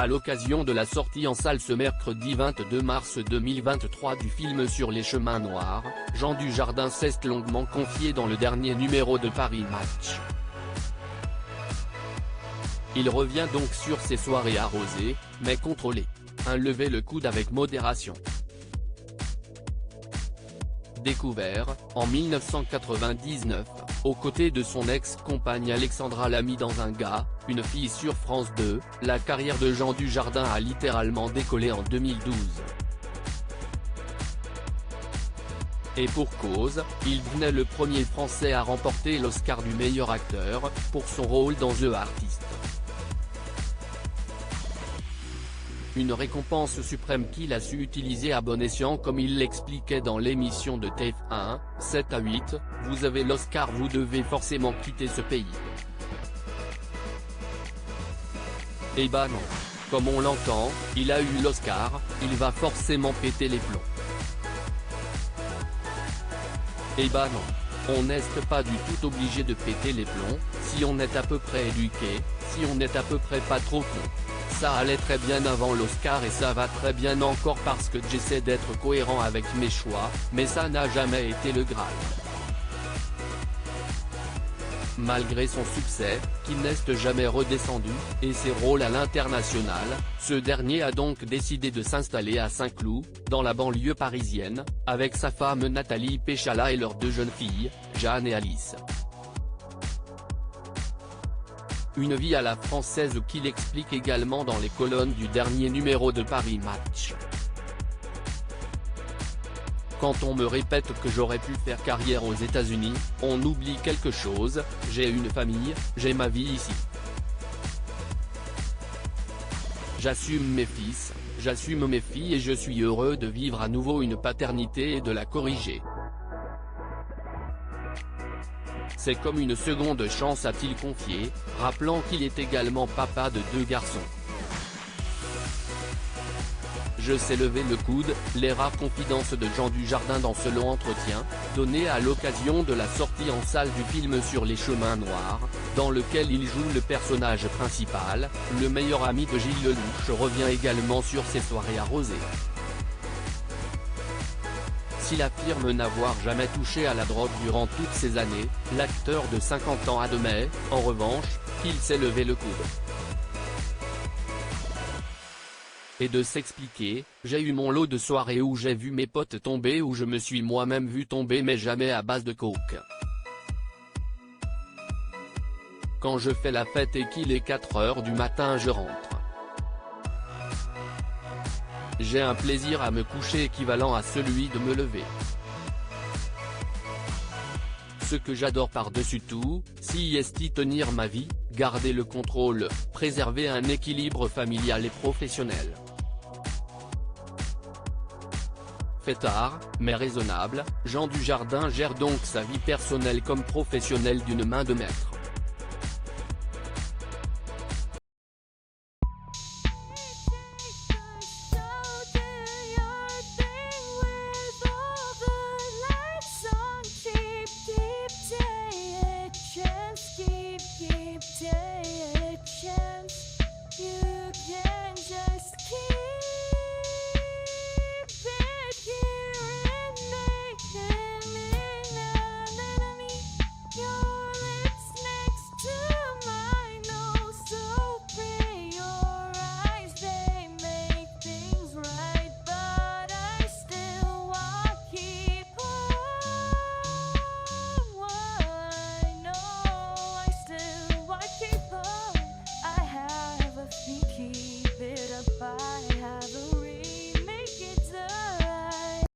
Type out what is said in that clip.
À l'occasion de la sortie en salle ce mercredi 22 mars 2023 du film Sur les chemins noirs, Jean Dujardin s'est longuement confié dans le dernier numéro de Paris Match. Il revient donc sur ses soirées arrosées, mais contrôlées. Levez le coude avec modération. Découvert, en 1999, aux côtés de son ex-compagne Alexandra Lamy dans Un gars, une fille sur France 2, la carrière de Jean Dujardin a littéralement décollé en 2012. Et pour cause, il devenait le premier Français à remporter l'Oscar du meilleur acteur, pour son rôle dans The Artist. Une récompense suprême qu'il a su utiliser à bon escient comme il l'expliquait dans l'émission de TF1, 7 à 8, vous avez l'Oscar, vous devez forcément quitter ce pays. Eh bah non. Comme on l'entend, il a eu l'Oscar, il va forcément péter les plombs. Eh bah non. On n'est pas du tout obligé de péter les plombs, si on est à peu près éduqué, si on est à peu près pas trop con. Ça allait très bien avant l'Oscar et ça va très bien encore parce que j'essaie d'être cohérent avec mes choix, mais ça n'a jamais été le Graal. Malgré son succès, qui n'est jamais redescendu, et ses rôles à l'international, ce dernier a donc décidé de s'installer à Saint-Cloud, dans la banlieue parisienne, avec sa femme Nathalie Péchala et leurs deux jeunes filles, Jeanne et Alice. Une vie à la française qu'il explique également dans les colonnes du dernier numéro de Paris Match. Quand on me répète que j'aurais pu faire carrière aux États-Unis, on oublie quelque chose, j'ai une famille, j'ai ma vie ici. J'assume mes fils, j'assume mes filles et je suis heureux de vivre à nouveau une paternité et de la corriger. C'est comme une seconde chance, a-t-il confié, rappelant qu'il est également papa de 2 garçons. Je sais lever le coude, les rares confidences de Jean Dujardin dans ce long entretien, donné à l'occasion de la sortie en salle du film Sur les chemins noirs, dans lequel il joue le personnage principal, le meilleur ami de Gilles Lellouche, revient également sur ses soirées arrosées. S'il affirme n'avoir jamais touché à la drogue durant toutes ces années, l'acteur de 50 ans admet, en revanche, qu'il sait lever le coude. Et de s'expliquer, j'ai eu mon lot de soirées où j'ai vu mes potes tomber, où je me suis moi-même vu tomber, mais jamais à base de coke. Quand je fais la fête et qu'il est 4 heures du matin, je rentre. J'ai un plaisir à me coucher équivalent à celui de me lever. Ce que j'adore par-dessus tout, c'est y tenir ma vie, garder le contrôle, préserver un équilibre familial et professionnel. Fêtard, mais raisonnable, Jean Dujardin gère donc sa vie personnelle comme professionnelle d'une main de maître.